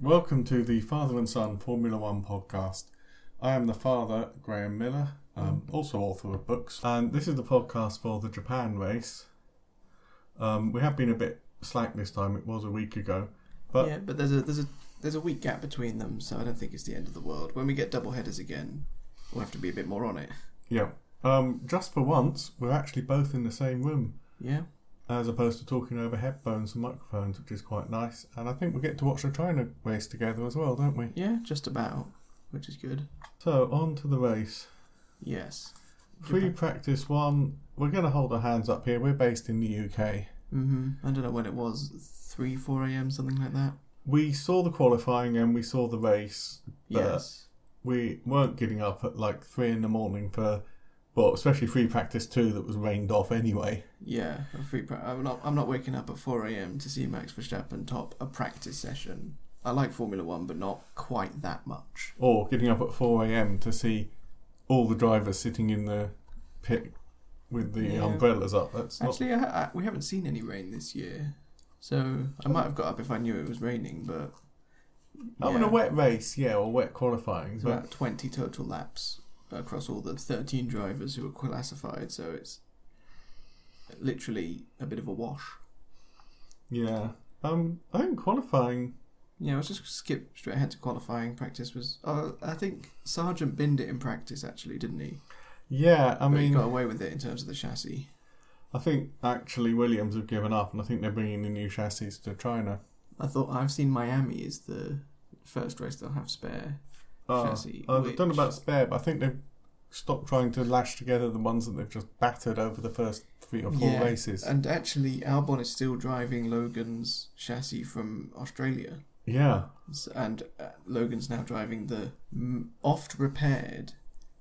welcome to the Father and Son Formula One podcast. I am the father, Graham Miller, also author of books, and this is the podcast for the Japan race. We have been a bit slack this time. It was a week ago, but there's a week gap between them, so I don't think it's the end of the world. When we get double headers again, we'll have to be a bit more on it. Yeah. Just for once, we're actually both in the same room. Yeah. As opposed to talking over headphones and microphones, which is quite nice. And I think we get to watch the China race together as well, don't we? Yeah, just about, which is good. So, on to the race. Yes. Free practice one. We're going to hold our hands up here. We're based in the UK. I don't know when it was, 3, 4 a.m, something like that. We saw the qualifying and we saw the race. But yes. We weren't getting up at like 3 in the morning for... Well, especially free practice 2 that was rained off anyway. Yeah, I'm not waking up at 4 a.m. to see Max Verstappen top a practice session. I like Formula 1, but not quite that much. Or getting up at 4 a.m. to see all the drivers sitting in the pit with the umbrellas up. That's actually, we haven't seen any rain this year. So I might have got up if I knew it was raining, but... I'm in a wet race, or wet qualifying. It's about 20 total laps across all the 13 drivers who were classified, so it's literally a bit of a wash. Yeah. I think qualifying... Yeah, let's just skip straight ahead to qualifying. Practice was... I think Sargent binned it in practice, actually, didn't he? Yeah, but he got away with it in terms of the chassis. I think, actually, Williams have given up, and I think they're bringing the new chassis to China. I've seen Miami is the first race they'll have spare chassis. I don't know about spare, but I think they've stopped trying to lash together the ones that they've just battered over the first 3 or 4 races. And actually, Albon is still driving Logan's chassis from Australia. Yeah. And Logan's now driving the oft-repaired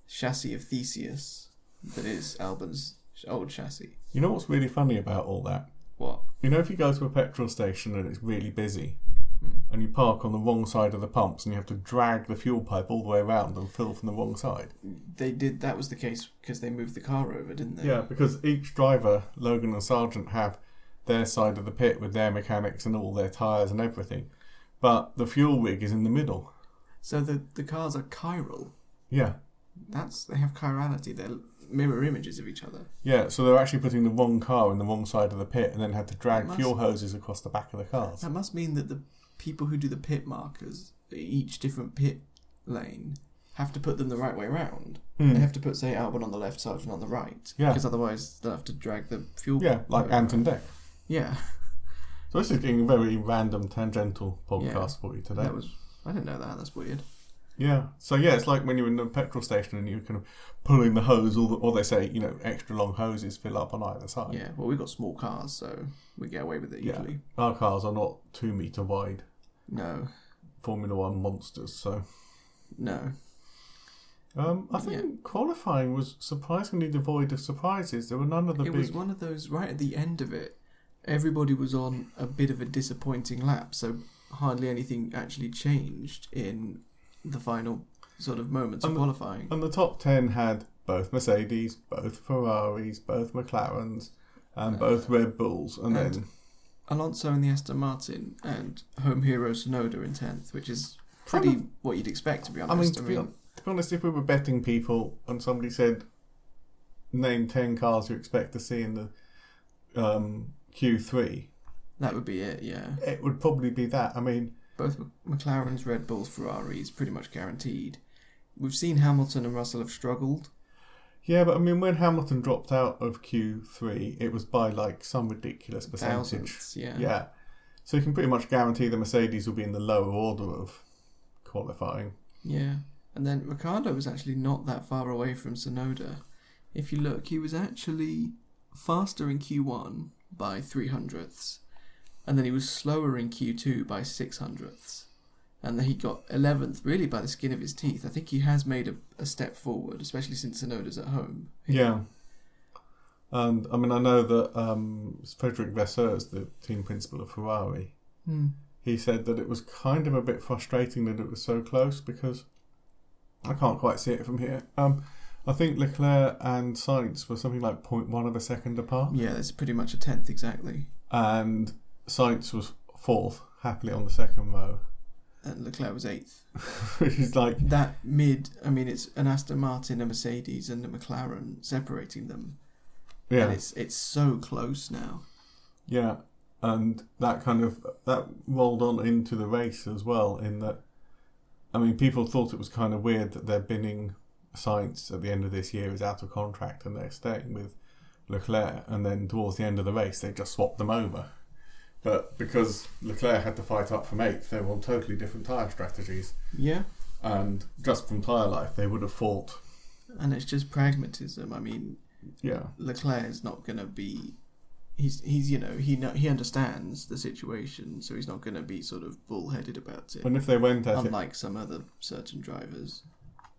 chassis of Theseus that is Albon's old chassis. You know what's really funny about all that? What? You know, if you go to a petrol station and it's really busy, and you park on the wrong side of the pumps and you have to drag the fuel pipe all the way around and fill from the wrong side. That was the case because they moved the car over, didn't they? Yeah, because each driver, Logan and Sargent, have their side of the pit with their mechanics and all their tyres and everything. But the fuel rig is in the middle. So the cars are chiral? Yeah. They have chirality, they're mirror images of each other. Yeah, so they're actually putting the wrong car in the wrong side of the pit and then had to drag fuel hoses across the back of the cars. That must mean that the people who do the pit markers, each different pit lane, have to put them the right way around. They have to put, say, Albon on the left, Sargent on the right. Yeah. Because otherwise they'll have to drag the fuel. Yeah, like Anton Deck. Yeah. So this is getting a very random, tangential podcast for you today. I didn't know that. That's weird. Yeah. So it's like when you're in the petrol station and you're kind of pulling the hose, or they say, extra long hoses fill up on either side. Yeah. Well, we've got small cars, so we get away with it usually. Yeah. Our cars are not 2 metre wide. No. Formula One monsters, so... No. I think qualifying was surprisingly devoid of surprises. There were none of the big... It was one of those, right at the end of it, everybody was on a bit of a disappointing lap, so hardly anything actually changed in the final sort of moments of qualifying. And the top 10 had both Mercedes, both Ferraris, both McLarens, and both Red Bulls, and then... Alonso in the Aston Martin and home hero Tsunoda in 10th, which is pretty what you'd expect, to be honest. To be honest, if we were betting people and somebody said, name 10 cars you expect to see in the Q3... That would be it, yeah. It would probably be that. I mean... Both McLarens, Red Bulls, Ferraris, pretty much guaranteed. We've seen Hamilton and Russell have struggled. Yeah, but I mean, when Hamilton dropped out of Q3, it was by like some ridiculous percentage. Thousands, yeah. Yeah. So you can pretty much guarantee the Mercedes will be in the lower order of qualifying. Yeah. And then Ricciardo was actually not that far away from Tsunoda. If you look, he was actually faster in Q1 by 300ths. And then he was slower in Q2 by 600ths. And then he got 11th really by the skin of his teeth. I think he has made a step forward, especially since Tsunoda's at home. Yeah. And I mean, I know that Frédéric Vasseur, the team principal of Ferrari, he said that it was kind of a bit frustrating that it was so close because I can't quite see it from here. I think Leclerc and Sainz were something like 0.1 of a second apart. Yeah, that's pretty much a 10th exactly. And Sainz was 4th, happily on the second row. Leclerc was 8th. It's like That mid, I mean, it's an Aston Martin, a Mercedes, and a McLaren separating them. yeah, And it's so close now. yeah, and that rolled on into the race as well. In that, I mean, people thought it was kind of weird that they're binning Sainz at the end of this year is out of contract and they're staying with Leclerc, and then towards the end of the race they just swapped them over. But because Leclerc had to fight up from 8th, they were on totally different tyre strategies. Yeah. And just from tyre life, they would have fought. And it's just pragmatism. I mean, Yeah. Leclerc is not going to be... He's he understands the situation, so he's not going to be sort of bullheaded about it. And if they went at unlike some other certain drivers.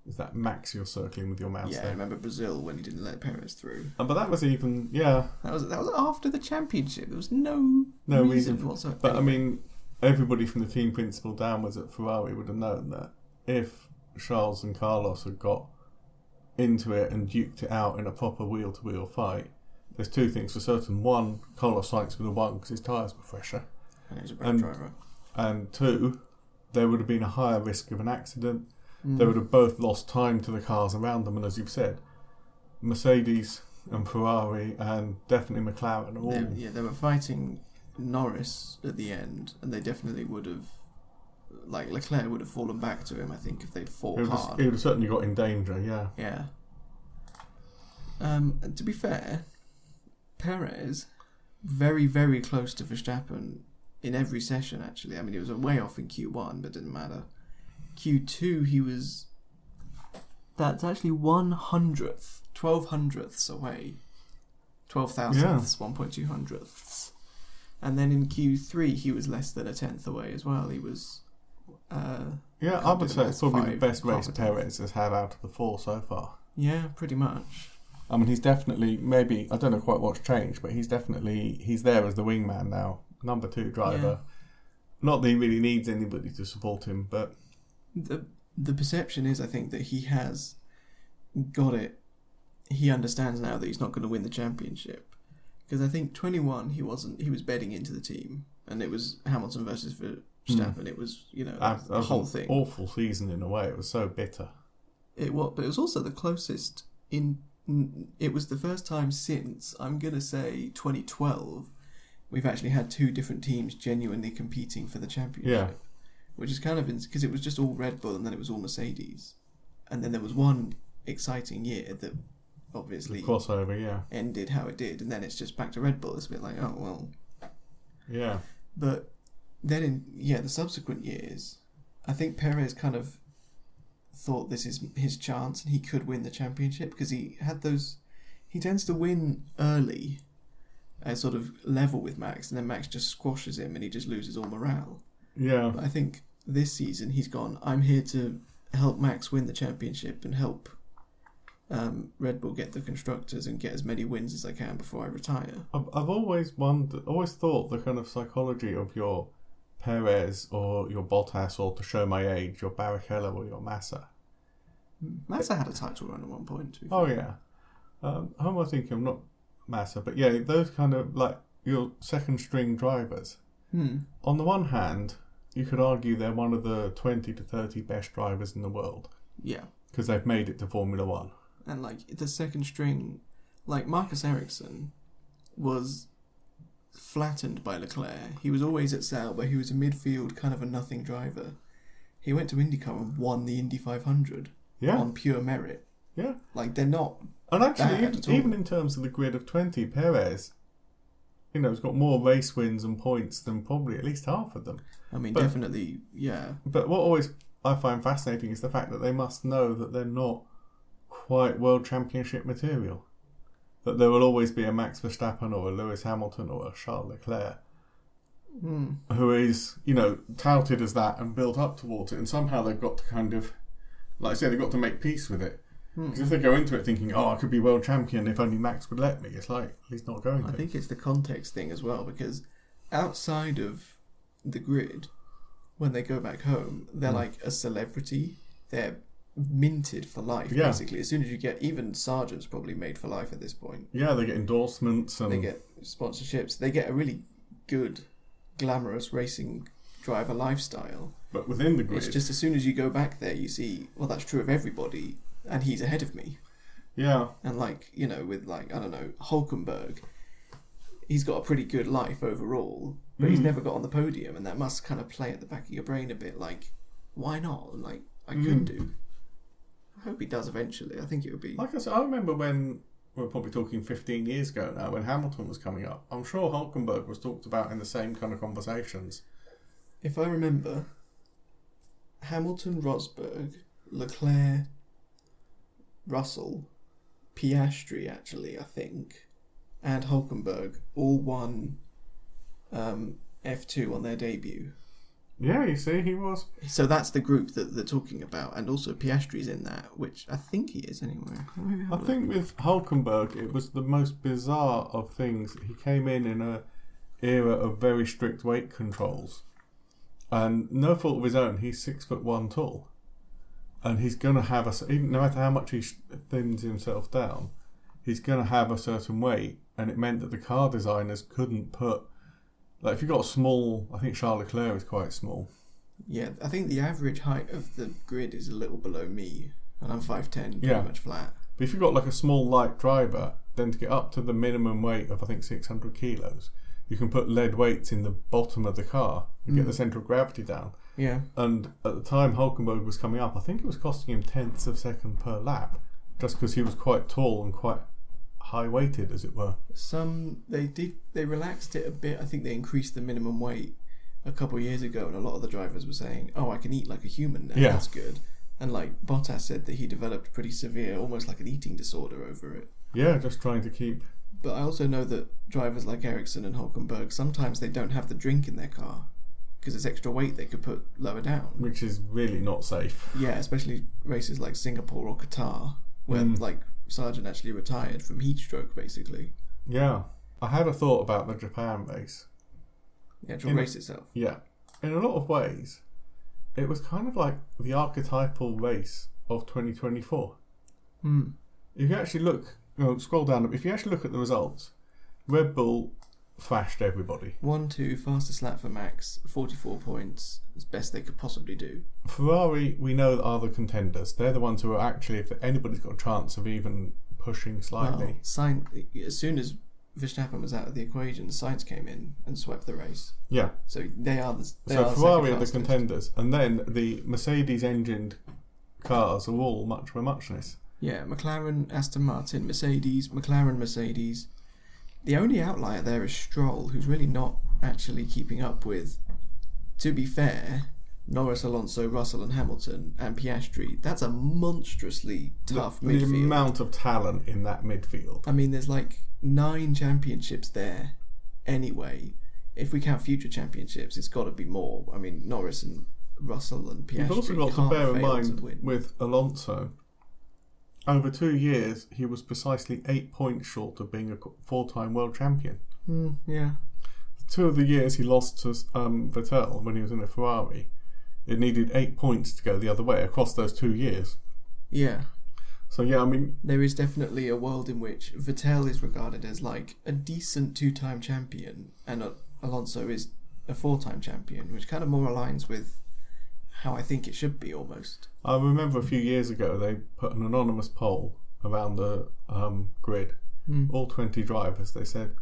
Is that Max you're circling with your mouse Yeah, there? I remember Brazil when he didn't let Perez through. But that was even, yeah. That was after the championship. There was no reason whatsoever. But I mean, everybody from the team principal downwards at Ferrari would have known that if Charles and Carlos had got into it and duked it out in a proper wheel-to-wheel fight, there's two things for certain. One, Carlos Sainz would have won because his tyres were fresher. And he was a better driver. And two, there would have been a higher risk of an accident. They would have both lost time to the cars around them, and as you've said, Mercedes and Ferrari and definitely McLaren are all... They were fighting Norris at the end, and they definitely would have... Like, Leclerc would have fallen back to him, I think, if they'd fought hard. He would have certainly got in danger, yeah. Yeah. To be fair, Perez, very, very close to Verstappen in every session, actually. I mean, he was way off in Q1, but it didn't matter. Q2, he was... That's actually 1/100th, 12/100ths away. 12,000ths, Yeah. 1.200ths. And then in Q3, he was less than a tenth away as well. He was... yeah, I would say it's probably the best race half a tenth. Perez has had out of the four so far. Yeah, pretty much. I mean, he's definitely, maybe, I don't know quite what's changed, but he's there as the wingman now, number 2 driver. Yeah. Not that he really needs anybody to support him, but... The perception is, I think, that he has got it. He understands now that he's not going to win the championship. Because I think 21, he was bedding into the team, and it was Hamilton versus Verstappen. It was, the whole thing. Awful season in a way. It was so bitter. It was, but it was also the closest in. It was the first time since, I'm going to say, 2012, we've actually had 2 different teams genuinely competing for the championship. Yeah. Which is kind of... Because it was just all Red Bull and then it was all Mercedes. And then there was one exciting year that obviously... The crossover, yeah. Ended how it did. And then it's just back to Red Bull. It's a bit like, oh, well... Yeah. But then in the subsequent years, I think Perez kind of thought this is his chance and he could win the championship because he had those... He tends to win early, sort of level with Max, and then Max just squashes him and he just loses all morale. Yeah. But I think this season he's gone, I'm here to help Max win the championship and help Red Bull get the constructors and get as many wins as I can before I retire. I've always thought the kind of psychology of your Perez or your Bottas, or to show my age, your Barrichello or your Massa. Massa had a title run at one point, to be fair. Oh, yeah. Who am I thinking of? Not Massa, but yeah, those kind of, like, your second string drivers. On the one hand, you could argue they're one of the 20 to 30 best drivers in the world. Yeah. Because they've made it to Formula One. And, like, the second string... Like, Marcus Ericsson was flattened by Leclerc. He was always at Sauber. He was a midfield, kind of a nothing driver. He went to IndyCar and won the Indy 500 on pure merit. Yeah. Like, they're not And actually, bad at all. even in terms of the grid of 20, Perez... has got more race wins and points than probably at least half of them. I mean, definitely, yeah. But what always I find fascinating is the fact that they must know that they're not quite World Championship material. That there will always be a Max Verstappen or a Lewis Hamilton or a Charles Leclerc who is, touted as that and built up towards it. And somehow they've got to kind of, like I say, they've got to make peace with it. Because if they go into it thinking, I could be world champion if only Max would let me, it's like, he's not going to. I think it's the context thing as well, because outside of the grid, when they go back home, they're like a celebrity. They're minted for life, basically. As soon as you get... Even Sargent's probably made for life at this point. Yeah, they get endorsements. And they get sponsorships. They get a really good, glamorous racing driver lifestyle. But within the grid... It's just as soon as you go back there, you see, well, that's true of everybody, and he's ahead of me. Yeah. And, like, you know, with, like, I don't know, Hulkenberg, he's got a pretty good life overall, but he's never got on the podium, and that must kind of play at the back of your brain a bit, like, why not? Like, I could do. I hope he does eventually. I think it would be... Like I said, I remember when, we're probably talking 15 years ago now, when Hamilton was coming up, I'm sure Hulkenberg was talked about in the same kind of conversations. If I remember, Hamilton, Rosberg, Leclerc, Russell, Piastri, actually, I think, and Hulkenberg all won F2 on their debut. Yeah, you see, he was. So that's the group that they're talking about, and also Piastri's in that, which I think he is anyway. I think with Hulkenberg, it was the most bizarre of things. He came in a era of very strict weight controls, and no fault of his own, he's 6'1" tall, and he's going to have even no matter how much he thins himself down, he's going to have a certain weight, and it meant that the car designers couldn't put. Like, if you've got a small... I think Charles Leclerc is quite small. Yeah, I think the average height of the grid is a little below me, and I'm 5'10", pretty much flat. But if you've got, like, a small, light driver, then to get up to the minimum weight of, I think, 600 kilos, you can put lead weights in the bottom of the car and get the centre of gravity down. Yeah. And at the time Hulkenberg was coming up, I think it was costing him tenths of a second per lap, just because he was quite tall and quite... high-weighted, as it were. They relaxed it a bit. I think they increased the minimum weight a couple of years ago, and a lot of the drivers were saying, "Oh, I can eat like a human now. Yeah. That's good." And like Bottas said that he developed pretty severe, almost like an eating disorder over it. Yeah, just trying to keep. But I also know that drivers like Ericsson and Hulkenberg, sometimes they don't have the drink in their car because it's extra weight they could put lower down, which is really not safe. Yeah, especially races like Singapore or Qatar, where like Sargent actually retired from heat stroke, basically. Yeah. I had a thought about the Japan race. The actual race itself. Yeah. In a lot of ways, it was kind of like the archetypal race of 2024. If you actually look, scroll down, if you actually look at the results, Red Bull thrashed everybody. 1-2, fastest lap for Max, 44 points, as best they could possibly do. Ferrari, we know, are the contenders. They're the ones who are actually, if anybody's got a chance of even pushing slightly. Well, as soon as Verstappen was out of the equation, Sainz came in and swept the race. Yeah. So they are the Ferrari are the contenders, and then the Mercedes-engined cars are all much of a muchness. Yeah, McLaren, Aston Martin, Mercedes, McLaren, Mercedes. The only outlier there is Stroll, who's really not actually keeping up with, to be fair, Norris, Alonso, Russell and Hamilton and Piastri. That's a monstrously tough midfield. The amount of talent in that midfield. I mean, there's like 9 championships there anyway. If we count future championships, it's got to be more. I mean, Norris and Russell and Piastri. You've also got to bear in mind with Alonso, over 2 years, he was precisely 8 points short of being a 4-time world champion. Yeah. 2 of the years he lost to Vettel when he was in a Ferrari, it needed 8 points to go the other way across those 2 years. Yeah. So yeah, I mean, there is definitely a world in which Vettel is regarded as like a decent 2-time champion, and Alonso is a 4-time champion, which kind of more aligns with how I think it should be almost. I remember a few years ago they put an anonymous poll around the grid, all 20 drivers. They said,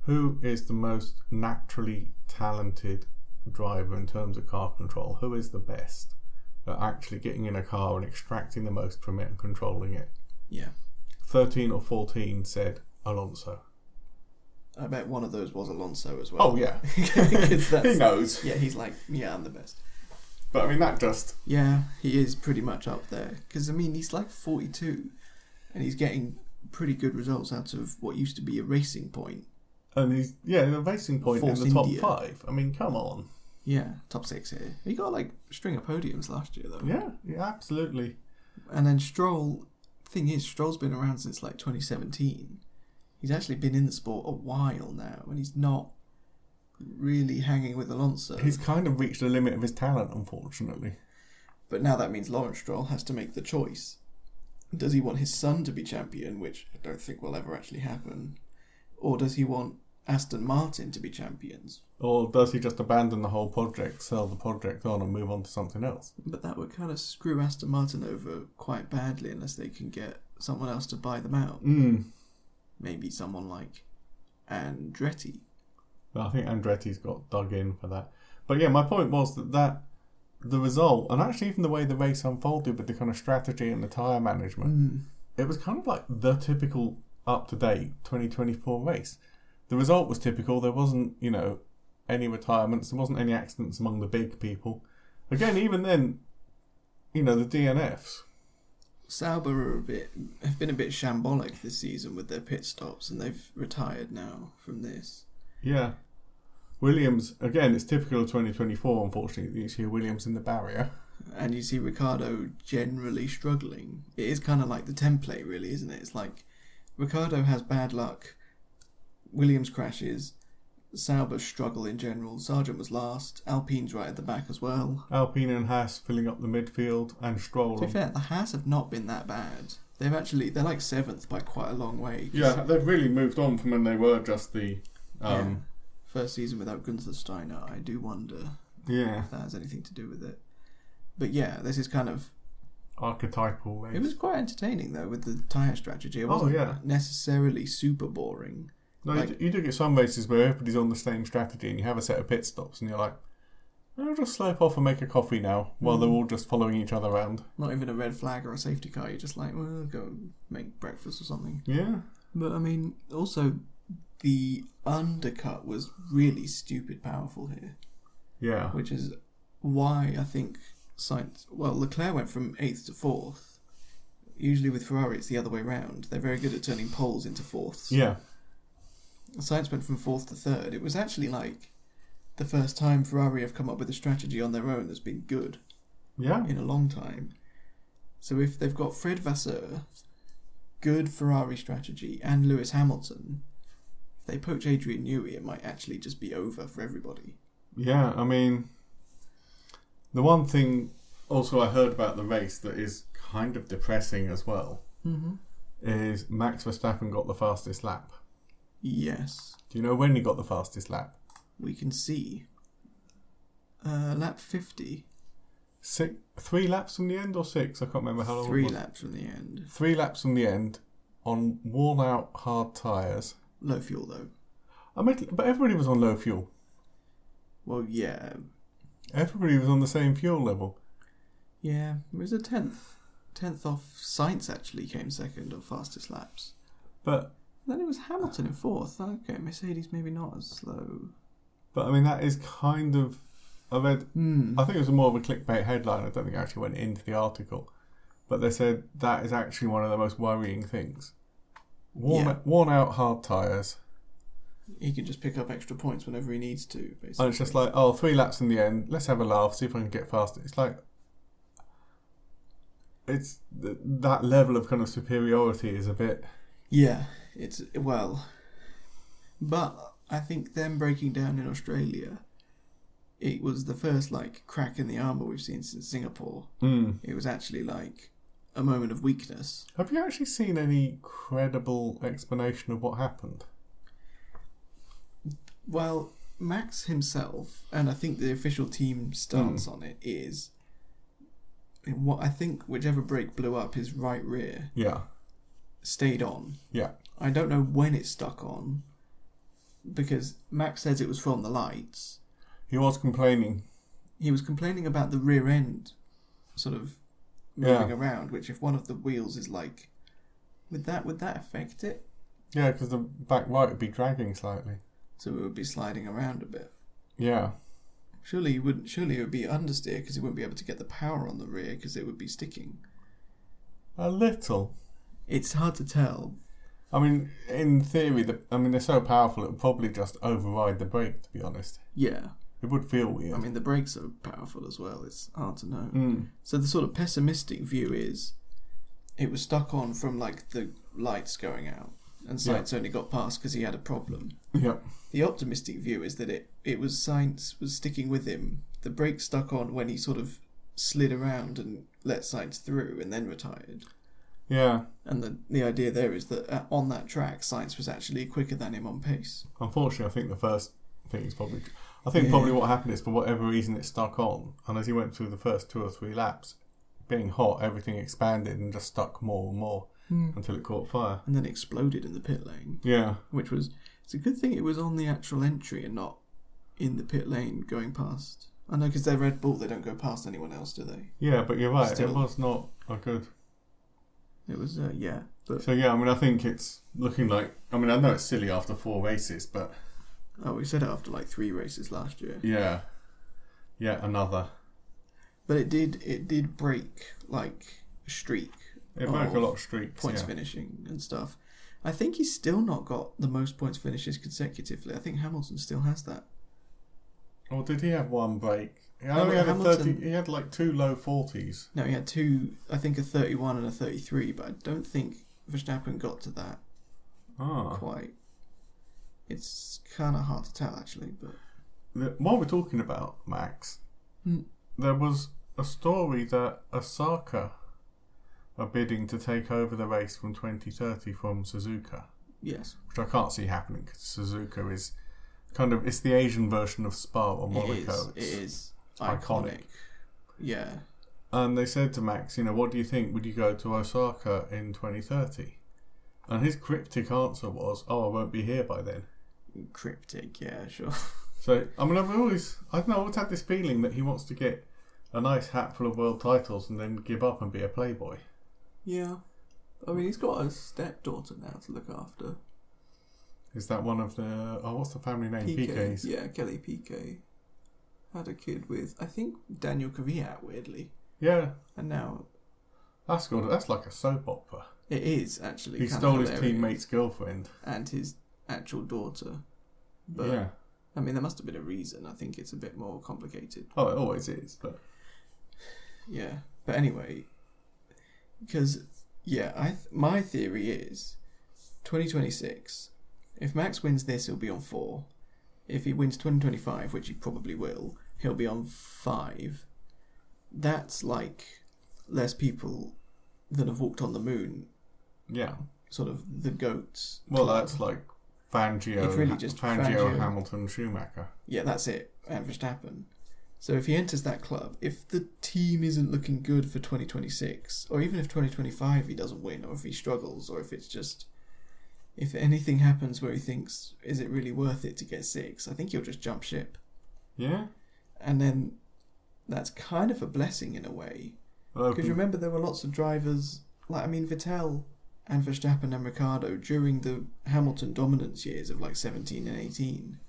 who is the most naturally talented driver in terms of car control? Who is the best at actually getting in a car and extracting the most from it and controlling it? Yeah. 13 or 14 said Alonso. I bet one of those was Alonso as well. Oh yeah. He knows. Yeah, he's like, yeah, I'm the best. But I mean, that just... Yeah, he is pretty much up there. Because, I mean, he's like 42. And he's getting pretty good results out of what used to be a racing point. And he's, a racing point in the top 5. I mean, come on. Yeah, top 6 here. He got like a string of podiums last year, though. Yeah, absolutely. And then Stroll... Thing is, Stroll's been around since like 2017. He's actually been in the sport a while now. And he's not really hanging with Alonso. He's kind of reached the limit of his talent, unfortunately. But now that means Lawrence Stroll has to make the choice. Does he want his son to be champion, which I don't think will ever actually happen? Or does he want Aston Martin to be champions. Or does he just abandon the whole project, sell the project on, and move on to something else? But that would kind of screw Aston Martin over quite badly unless they can get someone else to buy them out. Maybe someone like Andretti. I think Andretti's got dug in for that. But yeah, my point was that the result, and actually even the way the race unfolded with the kind of strategy and the tyre management, it was kind of like the typical up-to-date 2024 race. The result was typical. There wasn't, any retirements. There wasn't any accidents among the big people. Again, even then, the DNFs. Sauber have been a bit shambolic this season with their pit stops, and they've retired now from this. Yeah. Williams, again, it's typical of 2024, unfortunately. You see Williams in the barrier. And you see Ricciardo generally struggling. It is kind of like the template, really, isn't it? It's like Ricciardo has bad luck, Williams crashes, Sauber struggle in general, Sargent was last, Alpine's right at the back as well. Alpine and Haas filling up the midfield, and Stroll. To be fair, the Haas have not been that bad. They're like 7th by quite a long way. Yeah, they've really moved on from when they were just the... first season without Gunther Steiner. I do wonder if that has anything to do with it. But yeah, this is kind of... archetypal race. It was quite entertaining, though, with the tyre strategy. It wasn't necessarily super boring. No, you do get some races where everybody's on the same strategy and you have a set of pit stops and you're like, I'll just slip off and make a coffee now while they're all just following each other around. Not even a red flag or a safety car. You're just like, well, go and make breakfast or something. Yeah. But, I mean, also, the undercut was really stupid powerful here. Yeah. Which is why I think Leclerc went from 8th to 4th. Usually with Ferrari, it's the other way round. They're very good at turning poles into 4ths. Yeah. Sainz went from 4th to 3rd. It was actually like the first time Ferrari have come up with a strategy on their own that's been good. Yeah. In a long time. So if they've got Fred Vasseur, good Ferrari strategy, and Lewis Hamilton, if they poach Adrian Newey, it might actually just be over for everybody. Yeah, I mean, the one thing also I heard about the race that is kind of depressing as well is Max Verstappen got the fastest lap. Yes. Do you know when he got the fastest lap? We can see. Lap 50. 3 laps from the end or 6? I can't remember how long 3 it was. laps from the end. 3 laps from the end on worn out hard tyres. Low fuel though. But everybody was on low fuel. Well, yeah. Everybody was on the same fuel level. Yeah, it was a 10th. 10th off. Sainz actually came second of fastest laps. But then it was Hamilton in 4th. Okay, Mercedes maybe not as slow. But I mean, that is kind of... I think it was more of a clickbait headline. I don't think it actually went into the article. But they said that is actually one of the most worrying things. Worn out hard tyres. He can just pick up extra points whenever he needs to, basically. And it's just like, 3 laps in the end, let's have a laugh, see if I can get faster. It's like, it's that level of kind of superiority is a bit... Yeah, but I think them breaking down in Australia, it was the first, crack in the armour we've seen since Singapore. It was actually, a moment of weakness. Have you actually seen any credible explanation of what happened? Well, Max himself, and I think the official team stance on it is, I think whichever brake blew up, his right rear stayed on. Yeah. I don't know when it stuck on, because Max says it was from the lights. He was complaining. He was complaining about the rear end sort of moving around, which if one of the wheels is would that affect it? Yeah, because the back right would be dragging slightly. So it would be sliding around a bit. Yeah. Surely it would be understeer because he wouldn't be able to get the power on the rear because it would be sticking. A little. It's hard to tell. I mean, in theory, they're so powerful it would probably just override the brake, to be honest. Yeah. It would feel weird. I mean, the brakes are powerful as well. It's hard to know. So the sort of pessimistic view is it was stuck on from the lights going out. And Sainz only got past because he had a problem. Yeah. The optimistic view is that it was Sainz was sticking with him. The brake stuck on when he sort of slid around and let Sainz through and then retired. Yeah. And the idea there is that on that track, Sainz was actually quicker than him on pace. Unfortunately, I think the first thing is probably... I think probably what happened is, for whatever reason, it stuck on. And as he went through the first 2 or 3 laps, being hot, everything expanded and just stuck more and more until it caught fire. And then exploded in the pit lane. Yeah. Which was... It's a good thing it was on the actual entry and not in the pit lane going past. I know, because they're Red Bull, they don't go past anyone else, do they? Yeah, but you're right. Still, it was not a good... It was, yeah. But... So, yeah, I mean, I think it's looking like... I mean, I know it's silly after 4 races, but... Oh, we said it after like 3 races last year. Yeah. Yeah, another. But it did break, like, a streak. It broke a lot of streaks, points finishing and stuff. I think he's still not got the most points finishes consecutively. I think Hamilton still has that. Or did he have one break? He had like 2 low 40s. No, he had 2, I think a 31 and a 33, but I don't think Verstappen got to that quite. It's kind of hard to tell, actually. But while we're talking about Max, there was a story that Osaka are bidding to take over the race from 2030 from Suzuka. Yes. Which I can't see happening, because Suzuka is kind of... It's the Asian version of Spa or Monaco. It is iconic. Yeah. And they said to Max, what do you think? Would you go to Osaka in 2030? And his cryptic answer was, I won't be here by then. Cryptic, yeah, sure. So, I mean, I always had this feeling that he wants to get a nice hatful of world titles and then give up and be a playboy. Yeah. I mean, he's got a stepdaughter now to look after. Is that one of the... what's the family name? Piquet's. Yeah, Kelly Piquet. Had a kid with, I think, Daniel Kvyat, weirdly. Yeah. And now... That's good. That's like a soap opera. It is, actually. He stole his teammate's girlfriend. And his actual daughter. But, yeah. I mean, there must have been a reason. I think it's a bit more complicated. Oh, it always is, but... Yeah. But anyway... Because, yeah, my theory is 2026, if Max wins this, he'll be on 4. If he wins 2025, which he probably will, he'll be on 5. That's like less people than have walked on the moon. Yeah. Sort of the GOATs. Well, that's like Fangio, it's really just Fangio, Hamilton, Schumacher. Yeah, that's it. And Verstappen. So if he enters that club, if the team isn't looking good for 2026, or even if 2025 he doesn't win, or if he struggles, or if it's just... If anything happens where he thinks, is it really worth it to get 6? I think he'll just jump ship. Yeah. And then that's kind of a blessing in a way. Because remember, there were lots of drivers, Vettel and Verstappen and Ricciardo during the Hamilton dominance years of 17 and 18.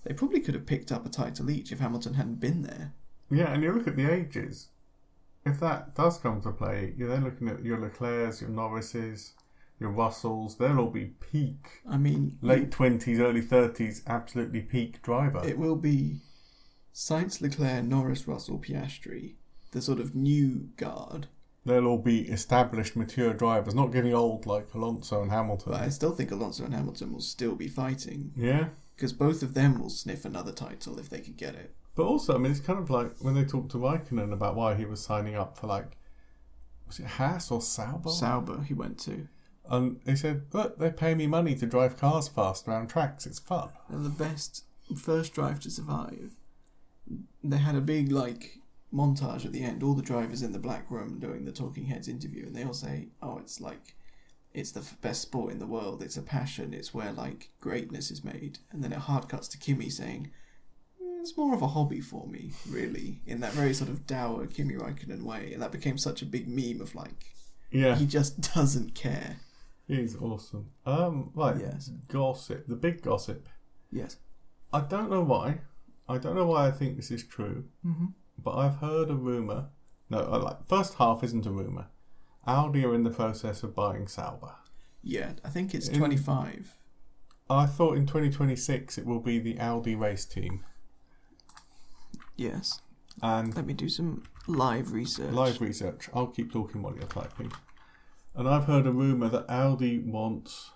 They probably could have picked up a title each if Hamilton hadn't been there. Yeah, and you look at the ages. If that does come to play, you're then looking at your Leclercs, your Norrises, your Russells. They'll all be peak. I mean... Late 20s, early 30s, absolutely peak driver. It will be Sainz, Leclerc, Norris, Russell, Piastri, the sort of new guard. They'll all be established, mature drivers, not getting old like Alonso and Hamilton. But I still think Alonso and Hamilton will still be fighting. Yeah. Because both of them will sniff another title if they could get it. But also, I mean, it's kind of like when they talked to Raikkonen about why he was signing up for was it Haas or Sauber? Sauber he went to. And he said, look, they pay me money to drive cars fast around tracks. It's fun. And the best first drive to survive. They had a big, montage at the end. All the drivers in the black room doing the Talking Heads interview. And they all say, it's the best sport in the world. It's a passion. It's where, greatness is made. And then it hard cuts to Kimi saying, it's more of a hobby for me, really. In that very sort of dour Kimi Raikkonen way. And that became such a big meme of, yeah, he just doesn't care. He's awesome. Right. Yes. Gossip. The big gossip. Yes. I don't know why. I think this is true. Mm-hmm. But I've heard a rumour. No, first half isn't a rumour. Audi are in the process of buying Sauber. Yeah, I think it's 25. I thought in 2026 it will be the Audi race team. Yes. And let me do some live research. I'll keep talking while you're typing. And I've heard a rumour that Audi wants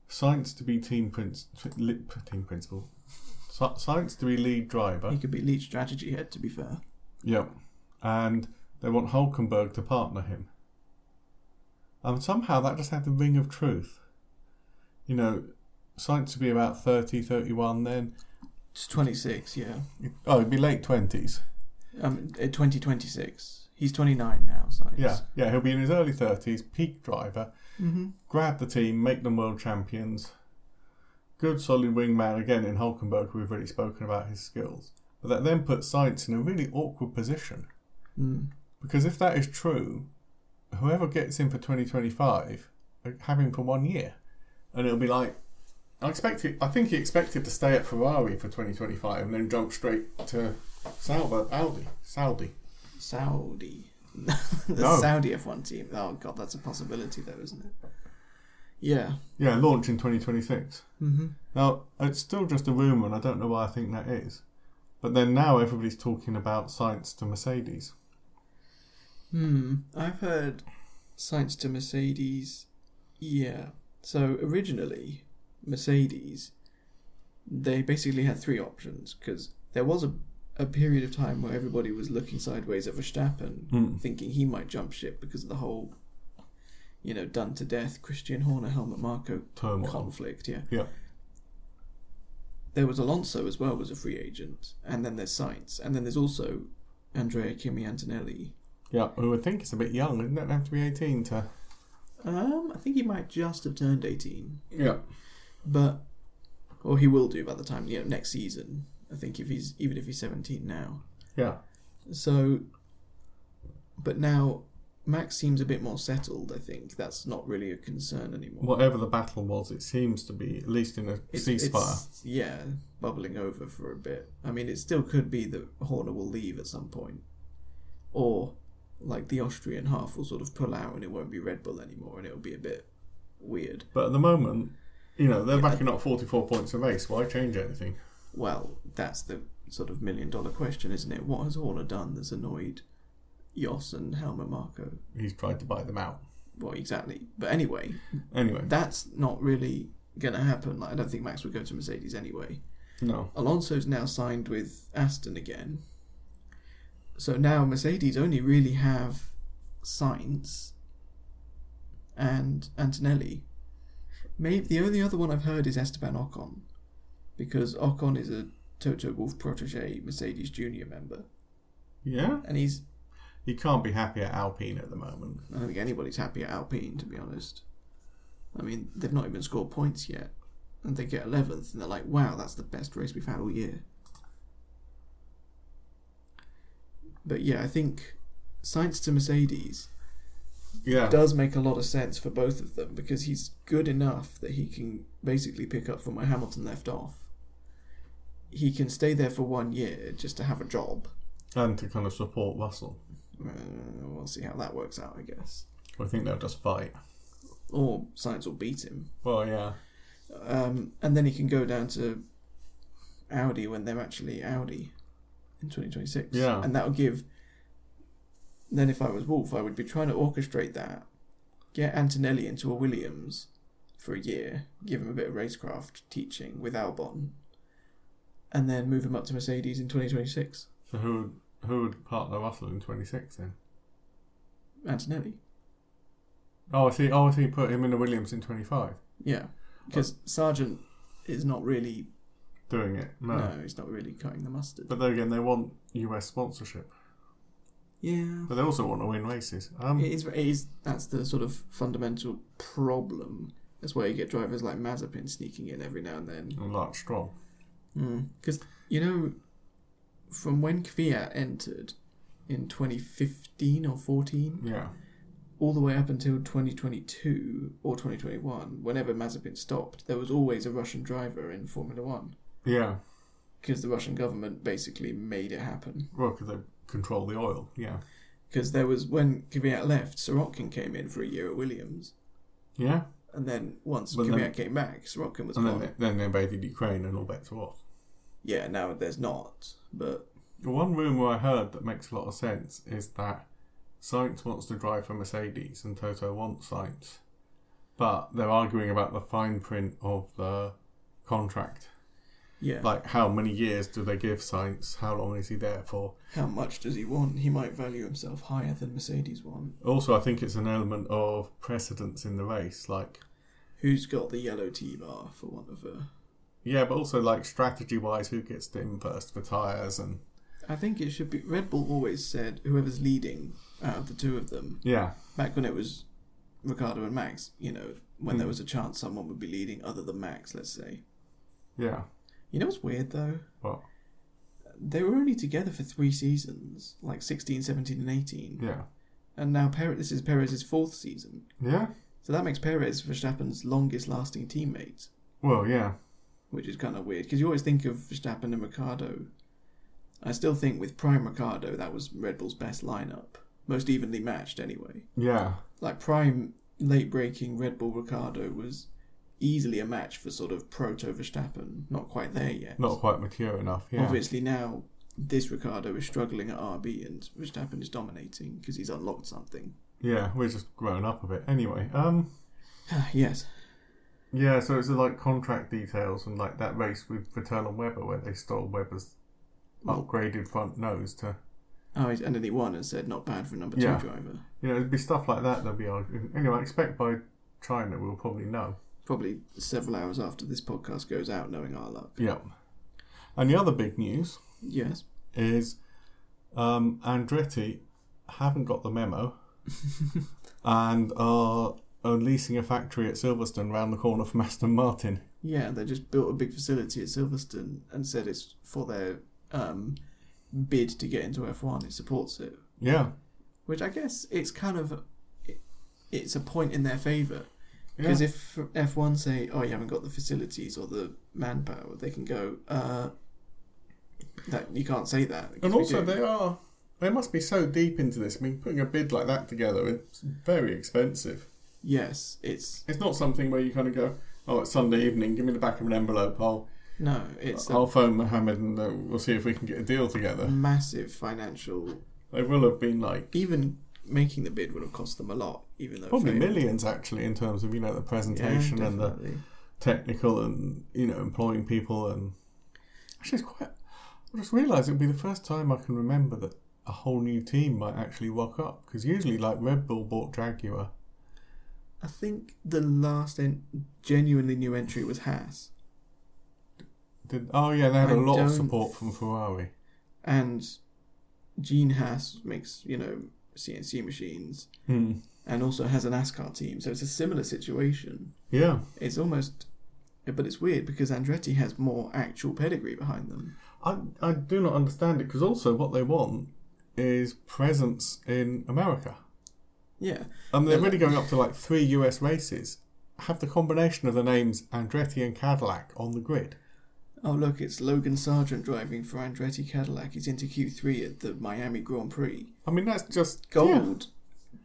Sainz to be team principal. Sainz to be lead driver. He could be lead strategy head, to be fair. Yep. And they want Hulkenberg to partner him. And somehow that just had the ring of truth. You know, Sainz would be about 30, 31 then. It's 26, yeah. Oh, it'd be late 20s. 2026. He's 29 now, Sainz. Yeah, he'll be in his early 30s, peak driver. Mm-hmm. Grab the team, make them world champions. Good solid wingman, again in Hulkenberg, we've already spoken about his skills. But that then puts Sainz in a really awkward position. Mm. Because if that is true, whoever gets in for 2025, have him for 1 year. And it'll be like, I think he expected to stay at Ferrari for 2025 and then jump straight to Saudi. Saudi F1 team. Oh god, that's a possibility though, isn't it? Yeah. Yeah, launch in 2026. Mm-hmm. Now, it's still just a rumour and I don't know why I think that is. But then now everybody's talking about Sainz to Mercedes. I've heard Sainz to Mercedes. Yeah. So originally, Mercedes, they basically had three options because there was a period of time where everybody was looking sideways at Verstappen, thinking he might jump ship because of the whole, done to death Christian Horner, Helmut Marko conflict. Yeah. There was Alonso as well, was a free agent, and then there's Sainz, and then there's also Andrea Kimi Antonelli. Yeah, who I think is a bit young. Doesn't that have to be 18 to? I think he might just have turned 18. Yeah. Or he will do by the time, next season. I think even if he's 17 now. Yeah. So, but now Max seems a bit more settled, I think. That's not really a concern anymore. Whatever the battle was, it seems to be, at least in a ceasefire. It's bubbling over for a bit. I mean, it still could be that Horner will leave at some point. Or, like, the Austrian half will sort of pull out and it won't be Red Bull anymore and it'll be a bit weird. But at the moment, they're backing up 44 points a race. Why change anything? Well, that's the sort of $1 million question, isn't it? What has Horner done that's annoyed Jos and Helmut Marko? He's tried to buy them out. Well, exactly. But anyway, that's not really going to happen. Like, I don't think Max would go to Mercedes anyway. No. Alonso's now signed with Aston again. So now Mercedes only really have Sainz and Antonelli. Maybe the only other one I've heard is Esteban Ocon, because Ocon is a Toto Wolff protege Mercedes Junior member. Yeah? And he can't be happy at Alpine at the moment. I don't think anybody's happy at Alpine, to be honest. I mean, they've not even scored points yet. And they get 11th, and they're like, wow, that's the best race we've had all year. But yeah, I think Sainz to Mercedes does make a lot of sense for both of them, because he's good enough that he can basically pick up from where Hamilton left off. He can stay there for 1 year just to have a job. And to kind of support Russell. We'll see how that works out, I guess. I think they'll just fight. Or Sainz will beat him. Well, yeah. And then he can go down to Audi when they're actually Audi in 2026. Yeah. And that'll give... Then if I was Wolff, I would be trying to orchestrate that. Get Antonelli into a Williams for a year. Give him a bit of racecraft teaching with Albon. And then move him up to Mercedes in 2026. So who would partner Russell in 26 then? Antonelli. Oh, I see. Put him in a Williams in 25. Yeah. Because Sargent is not really... doing it. No, he's not really cutting the mustard. But then again, they want US sponsorship. Yeah. But they also want to win races. It is. That's the sort of fundamental problem. That's why you get drivers like Mazepin sneaking in every now and then. And like Stroll. Because, from when Kvyat entered in 2015 or 14... Yeah. All the way up until 2022 or 2021, whenever Mazepin stopped, there was always a Russian driver in Formula One. Yeah. Because the Russian government basically made it happen. Well, because they control the oil, yeah. Because there was, when Kvyat left, Sorokin came in for a year at Williams. Yeah. And then once Kvyat came back, Sorokin was gone. Then they invaded Ukraine and all bets were off. Yeah, now there's not, but... The one rumour I heard that makes a lot of sense is that Sainz wants to drive for Mercedes and Toto wants Sainz. But they're arguing about the fine print of the contract. Yeah. Like, how many years do they give Sainz? How long is he there for? How much does he want? He might value himself higher than Mercedes want. Also, I think it's an element of precedence in the race. Like, who's got the yellow T-bar, for want of a... Yeah, but also, like, strategy-wise, who gets in first for tyres and... I think it should be... Red Bull always said whoever's leading out of the two of them. Yeah. Back when it was Ricciardo and Max, you know, when there was a chance someone would be leading other than Max, let's say. Yeah. You know what's weird, though? What? They were only together for 3 seasons, like 16, 17 and 18. Yeah. And now this is Perez's 4th season. Yeah. So that makes Perez Verstappen's longest-lasting teammate. Well, yeah. Which is kind of weird, because you always think of Verstappen and Ricciardo. I still think with Prime Ricciardo, that was Red Bull's best lineup. Most evenly matched, anyway. Yeah. Like, Prime, late-breaking Red Bull Ricciardo was easily a match for sort of proto Verstappen. Not quite there yet. Not quite mature enough, yeah. Obviously now, this Ricciardo is struggling at RB and Verstappen is dominating because he's unlocked something. Yeah, we're just growing up a bit. Anyway, yes. Yeah, so it's like contract details and like that race with Vettel and Webber where they stole Webber's upgraded front nose to... Oh, and then he won and said not bad for a number 2 driver. You know, it'd be stuff like that they'll be arguing. Anyway, I expect by China we'll probably know. Probably several hours after this podcast goes out, knowing our luck. Yeah. And the other big news... Yes. ...is Andretti haven't got the memo and are leasing a factory at Silverstone round the corner from Aston Martin. Yeah, they just built a big facility at Silverstone and said it's for their bid to get into F1. It supports it. Yeah. Which I guess it's kind of... It's a point in their favour. Because if F1 say, oh, you haven't got the facilities or the manpower, they can go, that you can't say that. And also they must be so deep into this. I mean, putting a bid like that together, it's very expensive. Yes, it's not something where you kind of go, oh, it's Sunday evening, give me the back of an envelope, I'll phone Mohammed and we'll see if we can get a deal together. Massive financial... They will have been like... Even making the bid would have cost them a lot, even though... Probably millions, actually, in terms of, you know, the presentation and the technical and, you know, employing people and... Actually, it's quite... I just realised it would be the first time I can remember that a whole new team might actually rock up. Because usually, like, Red Bull bought Jaguar. I think the last genuinely new entry was Haas. They had a lot of support from Ferrari. And Gene Haas makes, you know, CNC machines. And also has a NASCAR team. So it's a similar situation. Yeah. It's almost... But it's weird because Andretti has more actual pedigree behind them. I do not understand it because also what they want is presence in America. Yeah. And they're really going up to like 3 US races. Have the combination of the names Andretti and Cadillac on the grid. Oh, look, it's Logan Sargent driving for Andretti Cadillac. He's into Q3 at the Miami Grand Prix. I mean, that's just... Gold.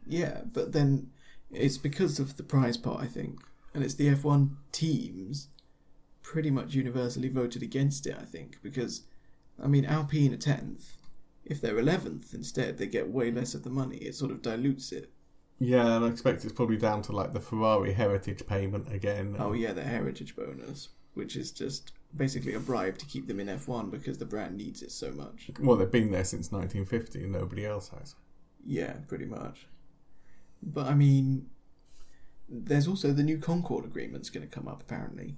Yeah, but then it's because of the prize pot, I think. And it's the F1 teams pretty much universally voted against it, I think. Because, I mean, Alpine are 10th. If they're 11th instead, they get way less of the money. It sort of dilutes it. Yeah, and I expect it's probably down to like the Ferrari heritage payment again. Oh yeah, the heritage bonus, which is just basically a bribe to keep them in F1 because the brand needs it so much. Well, they've been there since 1950 and nobody else has. Yeah, pretty much. But I mean, there's also the new Concord agreement's going to come up apparently.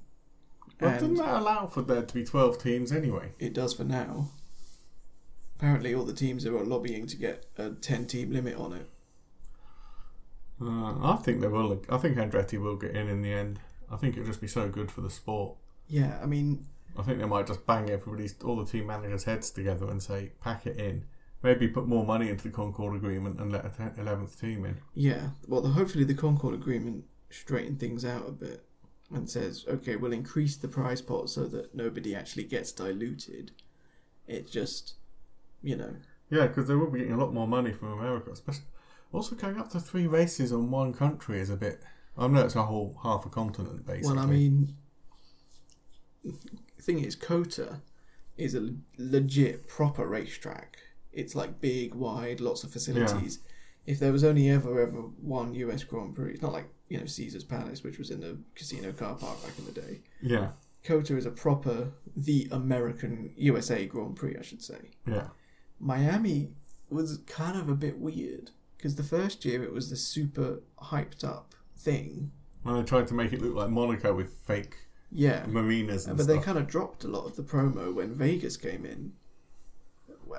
Well, doesn't that allow for there to be 12 teams anyway? It does for now. Apparently all the teams are lobbying to get a 10-team limit on it. I think they will. I think Andretti will get in the end. I think it'll just be so good for the sport. Yeah, I mean... I think they might just bang all the team managers' heads together and say, pack it in. Maybe put more money into the Concord agreement and let an 11th team in. Yeah, well, hopefully the Concord agreement straighten things out a bit and says, okay, we'll increase the prize pot so that nobody actually gets diluted. It just, you know... Yeah, because they will be getting a lot more money from America, especially... Also, going up to 3 races on one country is a bit... I know it's a whole half a continent, basically. Well, I mean... The thing is, COTA is a legit, proper racetrack. It's like big, wide, lots of facilities. Yeah. If there was only ever one US Grand Prix... It's not like, you know, Caesar's Palace, which was in the casino car park back in the day. Yeah. Kota is the American USA Grand Prix, I should say. Yeah. Miami was kind of a bit weird because the first year it was the super hyped up thing. When they tried to make it look like Monaco with fake marinas and but stuff. they kind of dropped a lot of the promo when Vegas came in.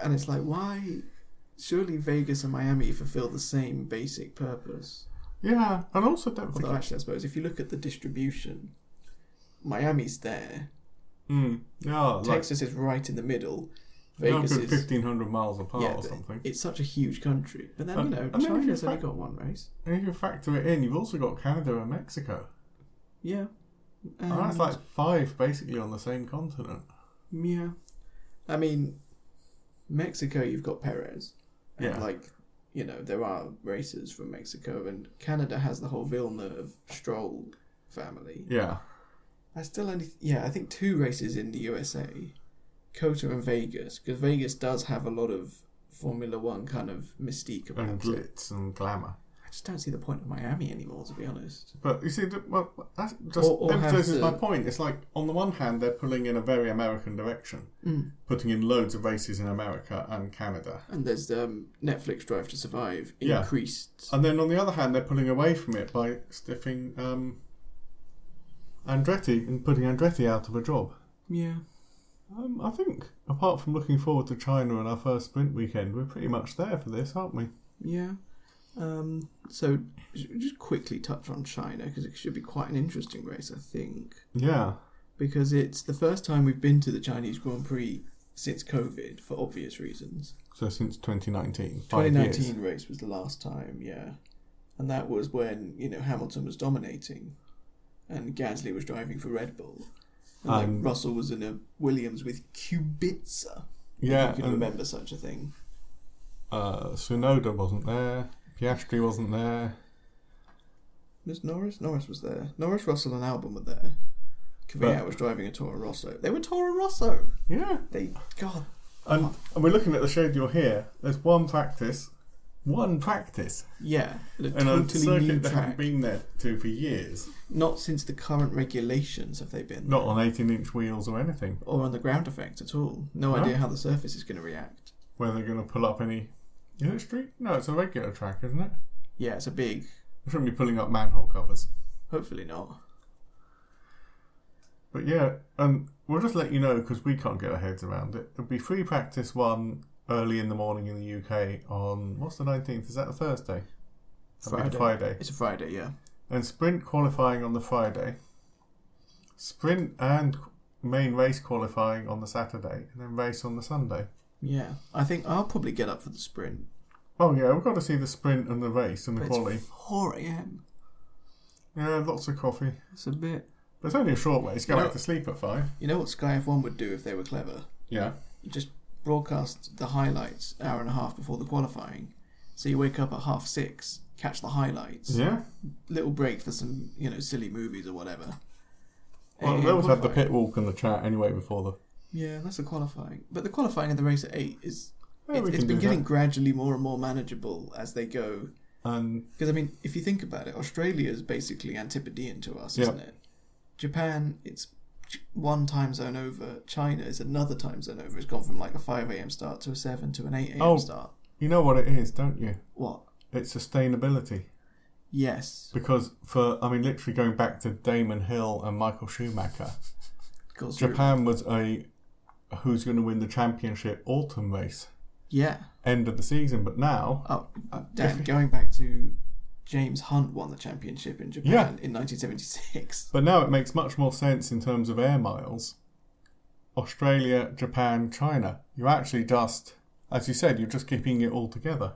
And it's like, why? Surely Vegas and Miami fulfill the same basic purpose. Yeah, and also don't Although forget... actually, I suppose, if you look at the distribution, Miami's there. Yeah, Texas is right in the middle. Vegas Vegas is... is 1,500 miles apart or something. It's such a huge country. But then, China's only got one race. And if you factor it in, you've also got Canada and Mexico. Yeah. And that's like 5 basically on the same continent. Yeah. I mean, Mexico, you've got Perez. And there are races from Mexico, and Canada has the whole Villeneuve Stroll family. Yeah. I think 2 races in the USA, Kota and Vegas, because Vegas does have a lot of Formula One kind of mystique about and glitz and glamour. I just don't see the point of Miami anymore, to be honest. But you see, that just emphasises my point. It's like, on the one hand, they're pulling in a very American direction, putting in loads of races in America and Canada. And there's Netflix Drive to Survive increased. And then on the other hand, they're pulling away from it by stiffing Andretti and putting Andretti out of a job. Yeah. I think, apart from looking forward to China and our first sprint weekend, we're pretty much there for this, aren't we? Yeah. So, just quickly touch on China, because it should be quite an interesting race, I think. Yeah. Because it's the first time we've been to the Chinese Grand Prix since COVID, for obvious reasons. So since 2019. 2019 race was the last time, yeah. And that was when, Hamilton was dominating, and Gasly was driving for Red Bull. And Russell was in a Williams with Kubica. Yeah. If you can remember such a thing. Tsunoda wasn't there. Piastri wasn't there. Was Norris? Norris was there. Norris, Russell and Albon were there. Kvyat was driving a Toro Rosso. They were Toro Rosso! Yeah. God. And we're looking at the schedule here. There's one practice. Yeah. And a circuit they haven't been there to for years. Not since the current regulations have they been. Not on 18-inch wheels or anything. Or on the ground effect at all. No idea how the surface is going to react. Whether they're going to pull up any... Is it street? No, it's a regular track, isn't it? Yeah, it's a big... They shouldn't be pulling up manhole covers. Hopefully not. But yeah, and we'll just let you know, because we can't get our heads around it. It'll be free practice 1 early in the morning in the UK on... What's the 19th? Is that a Thursday? Friday. It's a Friday, yeah. And sprint qualifying on the Friday. Sprint and main race qualifying on the Saturday. And then race on the Sunday. Yeah, I think I'll probably get up for the sprint. Oh yeah, we've got to see the sprint and the race and the quali. It's 4 a.m. Yeah, lots of coffee. It's a bit... But it's only a short race. Go back to sleep at 5. You know what Sky F1 would do if they were clever? Yeah. You just broadcast the highlights hour and a half before the qualifying. So you wake up at 6:30, catch the highlights. Yeah. Little break for some, silly movies or whatever. Well, they always have the pit walk and the chat anyway before the... Yeah, that's the qualifying. But the qualifying of the race at 8 is... Yeah, it's been getting gradually more and more manageable as they go. Because, if you think about it, Australia is basically Antipodean to us, isn't it? Japan, it's one time zone over. China is another time zone over. It's gone from like a 5 a.m. start to a 7 to an 8 a.m. start. You know what it is, don't you? What? It's sustainability. Yes. Because literally going back to Damon Hill and Michael Schumacher, Goes Japan was a who's going to win the championship autumn race. Yeah. End of the season, but now... going back to James Hunt won the championship in Japan in 1976. But now it makes much more sense in terms of air miles. Australia, Japan, China. You're actually just, as you said, you're just keeping it all together.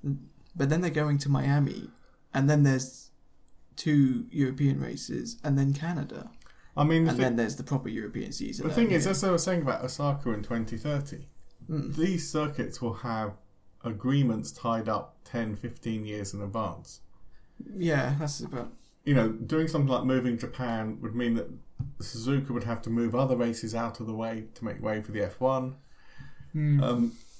But then they're going to Miami, and then there's 2 European races, and then Canada. Then there's the proper European season. The thing is, as I was saying about Osaka in 2030, these circuits will have agreements tied up 10, 15 years in advance. Yeah, that's about... doing something like moving Japan would mean that Suzuka would have to move other races out of the way to make way for the F1.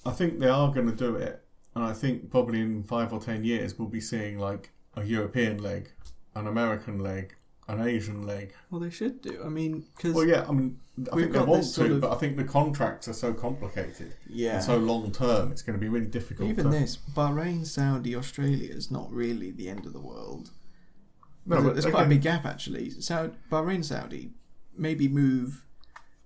I think they are going to do it, and I think probably in 5 or 10 years we'll be seeing like a European leg, an American leg, an Asian leg. Well, they should do. I mean, because... Well, yeah, I mean, I think they want to, but I think the contracts are so complicated. Yeah. And so long term, it's going to be really difficult. Even this, Bahrain, Saudi, Australia is not really the end of the world. No, but there's quite a big gap, actually. Bahrain, Saudi, maybe move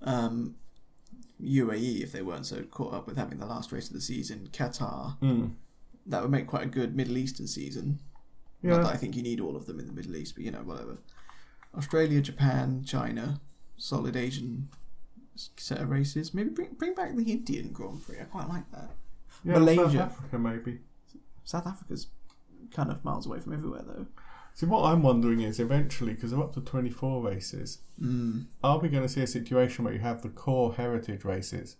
UAE if they weren't so caught up with having the last race of the season. Qatar. That would make quite a good Middle Eastern season. Yeah. Not that I think you need all of them in the Middle East, but whatever. Australia, Japan, China, solid Asian set of races. Maybe bring back the Indian Grand Prix. I quite like that. Yeah, Malaysia. South Africa, maybe. South Africa's kind of miles away from everywhere, though. See, what I'm wondering is eventually, because they're up to 24 races, are we going to see a situation where you have the core heritage races,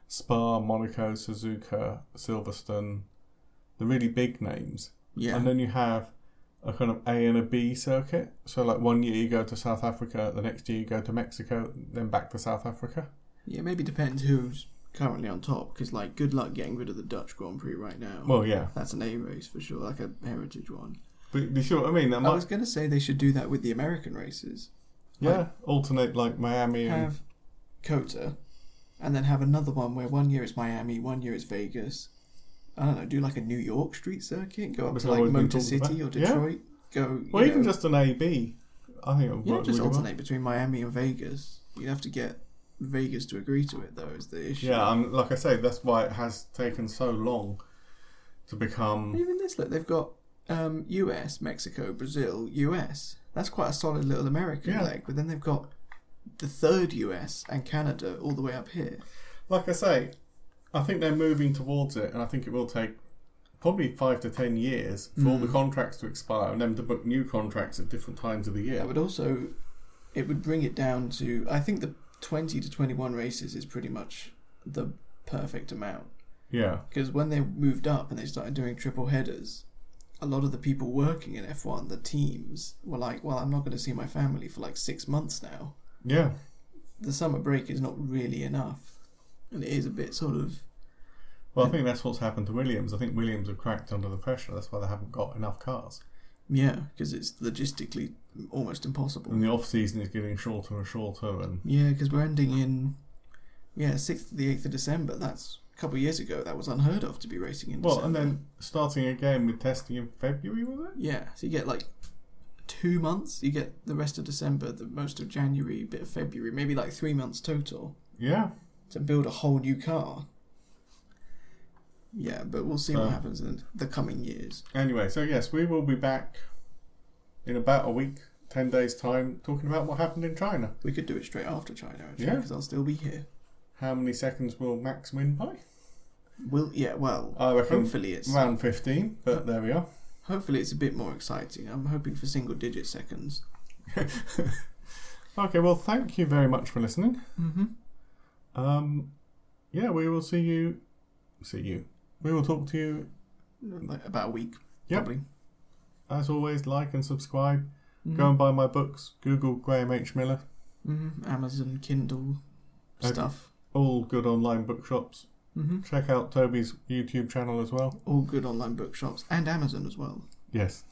Spa, Monaco, Suzuka, Silverstone, the really big names, and then you have a kind of A and a B circuit? So like 1 year you go to South Africa, the next year you go to Mexico, then back to South Africa? Yeah, maybe depends who's currently on top, because like good luck getting rid of the Dutch Grand Prix right now. Well, yeah. That's an A race for sure, like a heritage one. But you sure? I mean, I was going to say they should do that with the American races. Yeah, like, alternate like Miami have COTA, and then have another one where 1 year it's Miami, 1 year it's Vegas. I don't know, do like a New York street circuit, go up to like Motor City or Detroit. Go. Well, even just an A/B. I think it would work just really alternate between Miami and Vegas. You'd have to get Vegas to agree to it, though, is the issue. Yeah, like I say, that's why it has taken so long to become. Even this, look, they've got US, Mexico, Brazil, US. That's quite a solid little American leg. But then they've got the third US and Canada all the way up here. Like I say, I think they're moving towards it, and I think it will take probably 5 to 10 years for all the contracts to expire and them to book new contracts at different times of the year. That would also, it would bring it down to, I think the 20 to 21 races is pretty much the perfect amount. Yeah. Because when they moved up and they started doing triple headers, a lot of the people working in F1, the teams, were like, well, I'm not going to see my family for like 6 months now. Yeah. The summer break is not really enough. And it is a bit sort of... Well, I think that's what's happened to Williams. I think Williams have cracked under the pressure. That's why they haven't got enough cars. Yeah, because it's logistically almost impossible. And the off-season is getting shorter and shorter. And yeah, because we're ending in 6th to the 8th of December. That's a couple of years ago. That was unheard of to be racing in December. Well, and then starting again with testing in February, was it? Yeah, so you get like 2 months. You get the rest of December, the most of January, a bit of February, maybe like 3 months total. Yeah. To build a whole new car. Yeah, but we'll see what happens in the coming years. Anyway, so yes, we will be back in about a week, 10 days' time, talking about what happened in China. We could do it straight after China, actually, because I'll still be here. How many seconds will Max win by? I reckon hopefully it's... around 15, but there we are. Hopefully it's a bit more exciting. I'm hoping for single-digit seconds. Okay, well, thank you very much for listening. Yeah, we will see you. We will talk to you like about a week, probably. As always, like and subscribe. Go and buy my books. Google Graham H. Miller. Amazon, Kindle, stuff. All good online bookshops. Check out Toby's YouTube channel as well. All good online bookshops. And Amazon as well. Yes.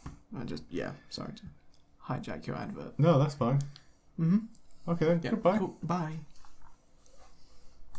Sorry to hijack your advert. No, that's fine. Okay then, goodbye. Cool. Bye.